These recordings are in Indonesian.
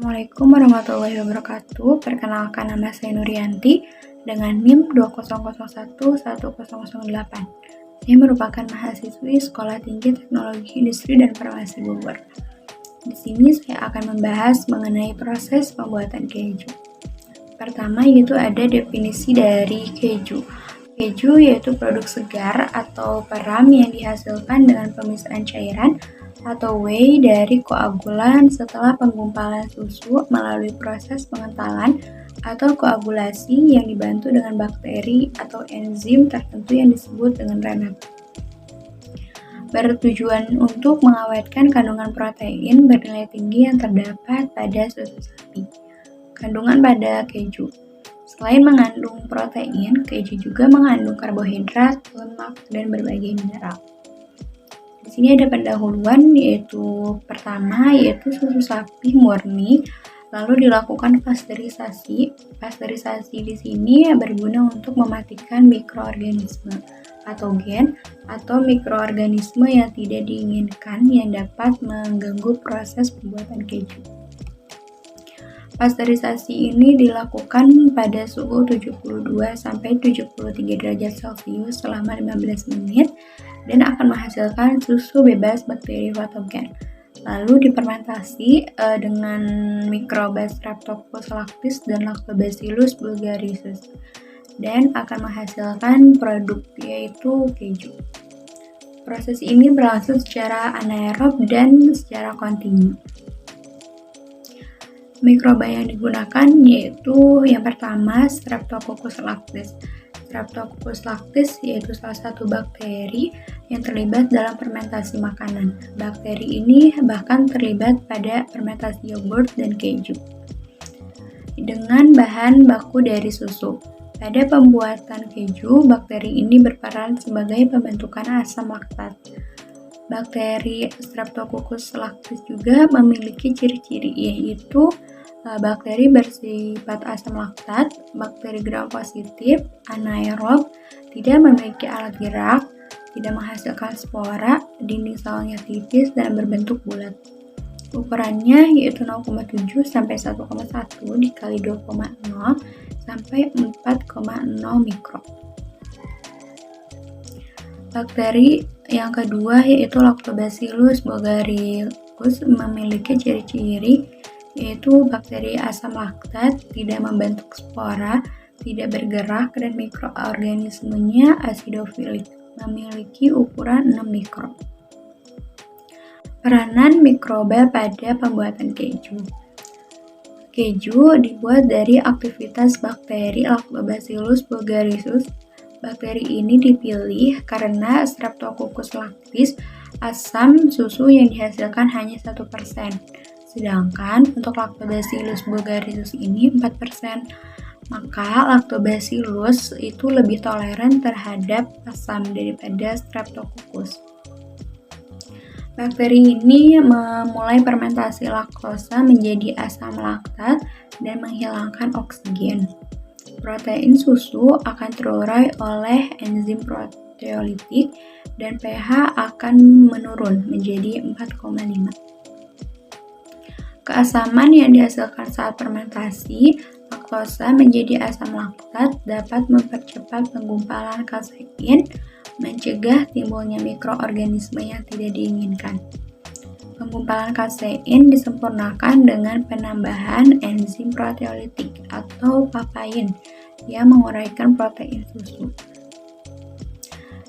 Assalamualaikum warahmatullahi wabarakatuh. Perkenalkan, nama saya Nurianti dengan NIM 20011008. Saya merupakan mahasiswi Sekolah Tinggi Teknologi Industri dan Farmasi Bogor. Di sini saya akan membahas mengenai proses pembuatan keju. Pertama yaitu ada definisi dari keju. Keju yaitu produk segar atau peram yang dihasilkan dengan pemisahan cairan atau whey dari koagulan setelah penggumpalan susu melalui proses pengentalan atau koagulasi yang dibantu dengan bakteri atau enzim tertentu yang disebut dengan renat. Bertujuan untuk mengawetkan kandungan protein bernilai tinggi yang terdapat pada susu sapi. Kandungan pada keju. Selain mengandung protein, keju juga mengandung karbohidrat, lemak, dan berbagai mineral. Di sini ada pendahuluan yaitu pertama yaitu susu sapi murni, lalu dilakukan pasteurisasi. Pasteurisasi di sini berguna untuk mematikan mikroorganisme, patogen atau mikroorganisme yang tidak diinginkan yang dapat mengganggu proses pembuatan keju. Pasteurisasi ini dilakukan pada suhu 72-73 derajat Celcius selama 15 menit dan akan menghasilkan susu bebas bakteri patogen. Lalu difermentasi dengan mikroba Streptococcus lactis dan Lactobacillus bulgarisus dan akan menghasilkan produk yaitu keju. Proses ini berlangsung secara anaerob dan secara kontinu. Mikroba yang digunakan yaitu yang pertama Streptococcus lactis. Streptococcus lactis yaitu salah satu bakteri yang terlibat dalam fermentasi makanan. Bakteri ini bahkan terlibat pada fermentasi yogurt dan keju. Dengan bahan baku dari susu. Pada pembuatan keju, bakteri ini berperan sebagai pembentukan asam laktat. Bakteri Streptococcus lactis juga memiliki ciri-ciri yaitu bakteri bersifat asam laktat, bakteri gram positif, anaerob, tidak memiliki alat gerak, tidak menghasilkan spora, dinding selnya tipis dan berbentuk bulat. Ukurannya yaitu 0,7 sampai 1,1 dikali 2,0 sampai 4,0 mikro. Bakteri yang kedua yaitu Lactobacillus bulgarius memiliki ciri-ciri yaitu bakteri asam laktat, tidak membentuk spora, tidak bergerak, dan mikroorganismenya acidofilik, memiliki ukuran 6 mikro. Peranan mikroba pada pembuatan keju. Keju dibuat dari aktivitas bakteri Lactobacillus bulgarius. Bakteri ini dipilih karena Streptococcus lactis asam susu yang dihasilkan hanya 1%. Sedangkan untuk Lactobacillus bulgarius ini 4%. Maka Lactobacillus itu lebih toleran terhadap asam daripada Streptococcus. Bakteri ini memulai fermentasi laktosa menjadi asam laktat dan menghilangkan oksigen. Protein susu akan terurai oleh enzim proteolitik dan pH akan menurun menjadi 4,5. Keasaman yang dihasilkan saat fermentasi laktosa menjadi asam laktat dapat mempercepat penggumpalan kasein, mencegah timbulnya mikroorganisme yang tidak diinginkan. Penggumpalan kasein disempurnakan dengan penambahan enzim proteolitik atau papain yang menguraikan protein susu.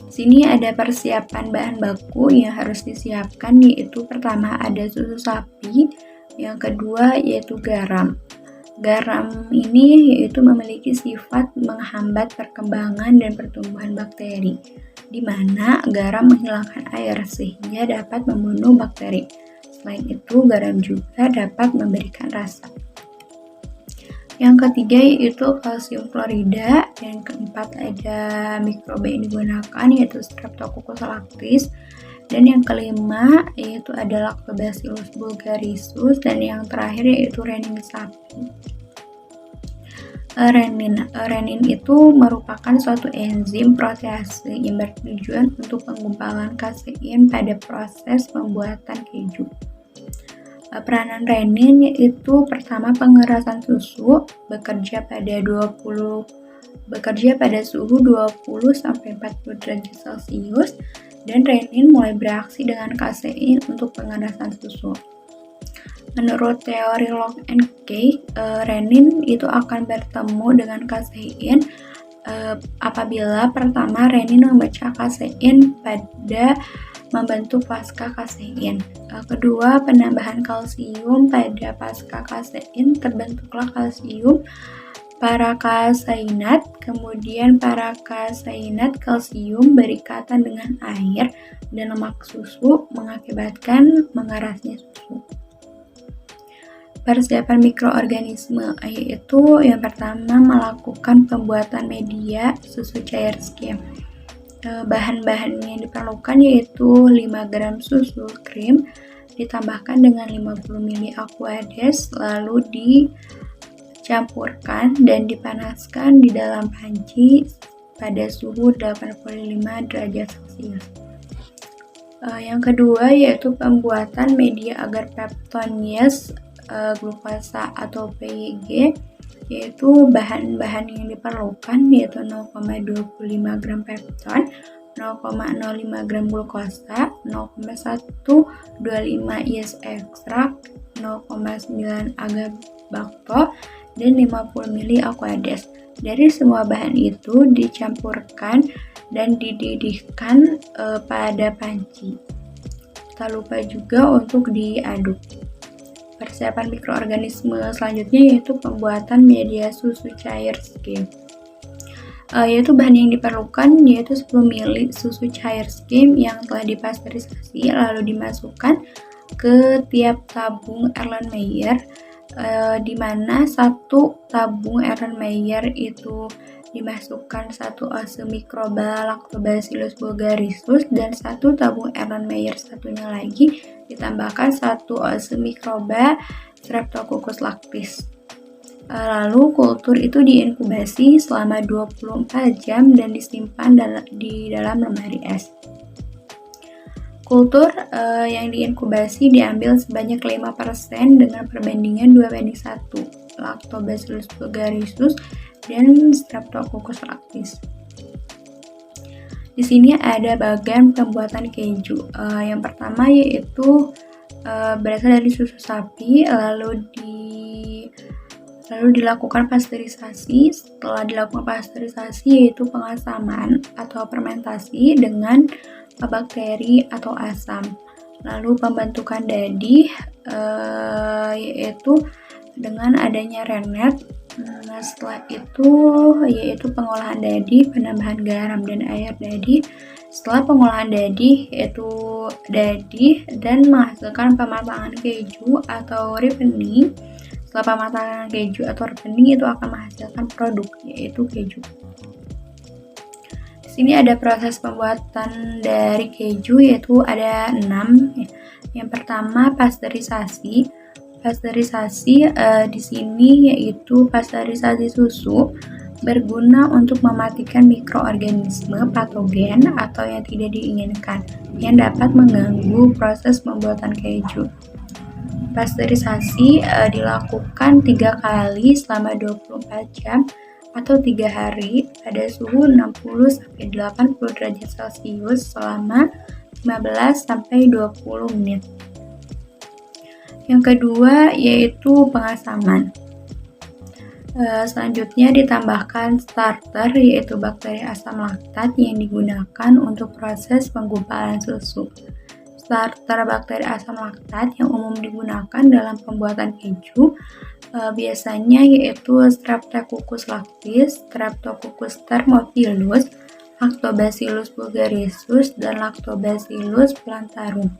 Di sini ada persiapan bahan baku yang harus disiapkan yaitu pertama ada susu sapi, yang kedua yaitu garam. Garam ini yaitu memiliki sifat menghambat perkembangan dan pertumbuhan bakteri, di mana garam menghilangkan air sehingga dapat membunuh bakteri. Selain itu, garam juga dapat memberikan rasa. Yang ketiga yaitu kalsium klorida, yang keempat ada mikroba yang digunakan yaitu Streptococcus lactis, dan yang kelima yaitu ada Lactobacillus bulgarius, dan yang terakhir yaitu renin sapi. Renin itu merupakan suatu enzim protease yang bertujuan untuk penggumpalan kasein pada proses pembuatan keju. Peranan renin yaitu pertama pengerasan susu bekerja pada suhu 20 sampai 40 derajat Celcius, dan renin mulai bereaksi dengan kasein untuk pengerasan susu. Menurut teori lock and key, renin itu akan bertemu dengan kasein apabila pertama renin memecah kasein pada membentuk pasca kasein. Kedua, penambahan kalsium pada pasca kasein, terbentuklah kalsium parakaseinat. Kemudian parakaseinat kalsium berikatan dengan air dan lemak susu mengakibatkan mengerasnya susu. Persiapan mikroorganisme yaitu yang pertama melakukan pembuatan media susu cair skim. Bahan-bahan yang diperlukan yaitu 5 gram susu krim ditambahkan dengan 50 ml Aquades, lalu dicampurkan dan dipanaskan di dalam panci pada suhu 85 derajat Celcius. Yang kedua yaitu pembuatan media agar peptonase glukosa atau PYG, yaitu bahan-bahan yang diperlukan yaitu 0,25 gram pepton, 0,05 gram glukosa, 0,125 yeast extract, 0,9 agar bakto, dan 50 ml Aquades. Dari semua bahan itu dicampurkan dan dididihkan pada panci. Tak lupa juga untuk diaduk. Persiapan mikroorganisme selanjutnya yaitu pembuatan media susu cair skim. Yaitu bahan yang diperlukan yaitu 10 ml susu cair skim yang telah dipasteurisasi lalu dimasukkan ke tiap tabung Erlenmeyer, di mana satu tabung Erlenmeyer itu dimasukkan 1 oz mikroba Lactobacillus bulgarissus dan 1 tabung Erlenmeyer satunya lagi ditambahkan 1 oz mikroba Streptococcus lactis. Lalu kultur itu diinkubasi selama 24 jam dan disimpan di dalam lemari es. Kultur yang diinkubasi diambil sebanyak 5% dengan perbandingan 2:1 Lactobacillus bulgarissus dan Streptococcus lactis. Di sini ada bagian pembuatan keju. Yang pertama yaitu berasal dari susu sapi, lalu dilakukan pasteurisasi. Setelah dilakukan pasteurisasi yaitu pengasaman atau fermentasi dengan bakteri atau asam. Lalu pembentukan dadih yaitu dengan adanya rennet. Nah, setelah itu yaitu pengolahan dadih, penambahan garam dan air dadih. Setelah pengolahan dadih yaitu dadih dan menghasilkan pematangan keju atau ripening. Setelah pematangan keju atau ripening itu akan menghasilkan produk yaitu keju. Di sini ada proses pembuatan dari keju yaitu ada 6. Yang pertama pasteurisasi. Pasteurisasi di sini yaitu pasteurisasi susu berguna untuk mematikan mikroorganisme patogen atau yang tidak diinginkan yang dapat mengganggu proses pembuatan keju. Pasteurisasi dilakukan 3 kali selama 24 jam atau 3 hari pada suhu 60 sampai 80 derajat Celcius selama 15 sampai 20 menit. Yang kedua yaitu pengasaman. Selanjutnya ditambahkan starter yaitu bakteri asam laktat yang digunakan untuk proses penggumpalan susu. Starter bakteri asam laktat yang umum digunakan dalam pembuatan keju biasanya yaitu Streptococcus lactis, Streptococcus thermophilus, Lactobacillus bulgarissus, dan Lactobacillus plantarum.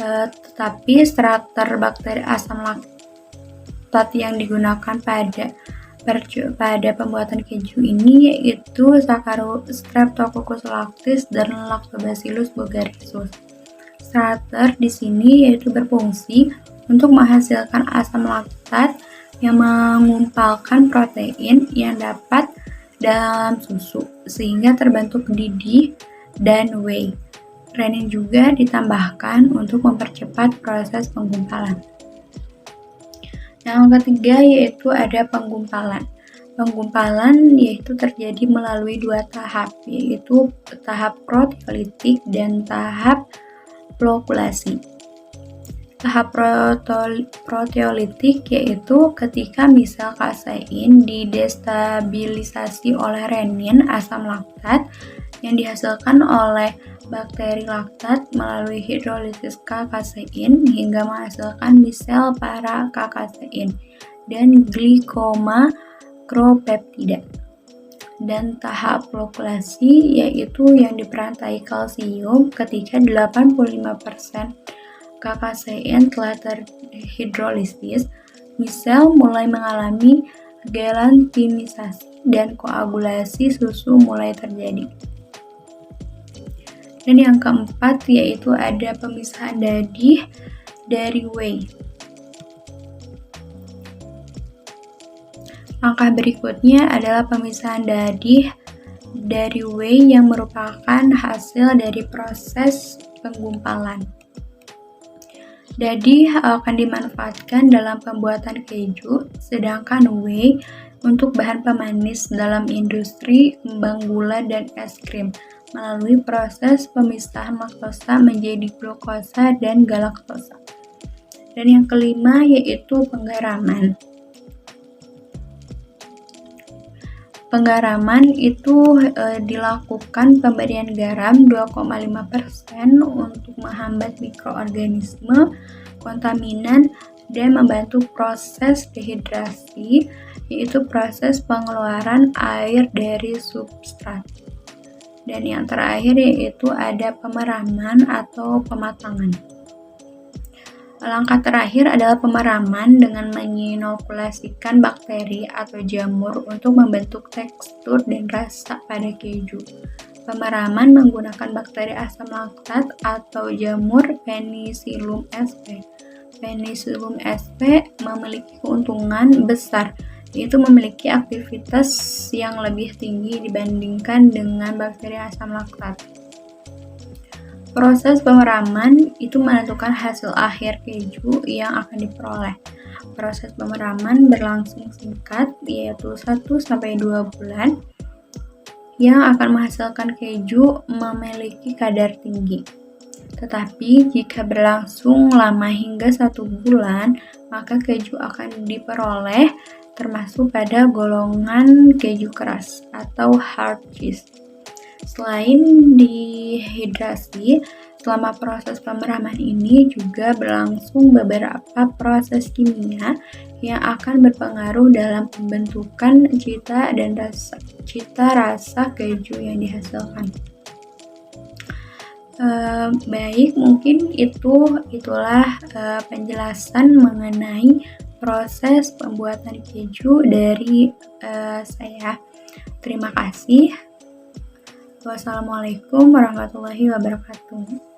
Tetapi starter bakteri asam laktat yang digunakan pada pembuatan keju ini yaitu Streptococcus lactis dan Lactobacillus bulgarissus. Starter di sini yaitu berfungsi untuk menghasilkan asam laktat yang mengumpalkan protein yang dapat dalam susu sehingga terbentuk didih dan whey. renin juga ditambahkan untuk mempercepat proses penggumpalan. Yang ketiga yaitu ada penggumpalan. Penggumpalan yaitu terjadi melalui dua tahap, yaitu tahap proteolitik dan tahap flokulasi. Tahap proteolitik yaitu ketika misel kasein didestabilisasi oleh renin asam laktat yang dihasilkan oleh bakteri laktat melalui hidrolisis K-kasein hingga menghasilkan misel para K-kasein dan glikomakropeptida. Dan tahap flokulasi yaitu yang diperantai kalsium ketika 85% K-kasein telah terhidrolisis, misel mulai mengalami gelantinisasi dan koagulasi susu mulai terjadi. Dan yang keempat yaitu ada pemisahan dadih dari whey. Langkah berikutnya adalah pemisahan dadih dari whey yang merupakan hasil dari proses penggumpalan. Dadih akan dimanfaatkan dalam pembuatan keju, sedangkan whey untuk bahan pemanis dalam industri kembang gula dan es krim melalui proses pemisahan laktosa menjadi glukosa dan galaktosa. Dan yang kelima yaitu penggaraman. Penggaraman itu dilakukan pemberian garam 2,5% untuk menghambat mikroorganisme, kontaminan, dan membantu proses dehidrasi, yaitu proses pengeluaran air dari substrat. Dan yang terakhir yaitu ada pemeraman atau pematangan. Langkah terakhir adalah pemeraman dengan menginokulasikan bakteri atau jamur untuk membentuk tekstur dan rasa pada keju. Pemeraman menggunakan bakteri asam laktat atau jamur Penicillium sp. Penicillium sp memiliki keuntungan besar, yaitu memiliki aktivitas yang lebih tinggi dibandingkan dengan bakteri asam laktat. Proses pemeraman itu menentukan hasil akhir keju yang akan diperoleh. Proses pemeraman berlangsung singkat, yaitu 1-2 bulan, yang akan menghasilkan keju memiliki kadar tinggi. Tetapi jika berlangsung lama hingga 1 bulan, maka keju akan diperoleh termasuk pada golongan keju keras atau hard cheese. Selain dehidrasi, selama proses pemeraman ini juga berlangsung beberapa proses kimia yang akan berpengaruh dalam pembentukan cita rasa keju yang dihasilkan. Baik, mungkin itulah penjelasan mengenai proses pembuatan keju dari saya. Terima kasih. Wassalamualaikum warahmatullahi wabarakatuh.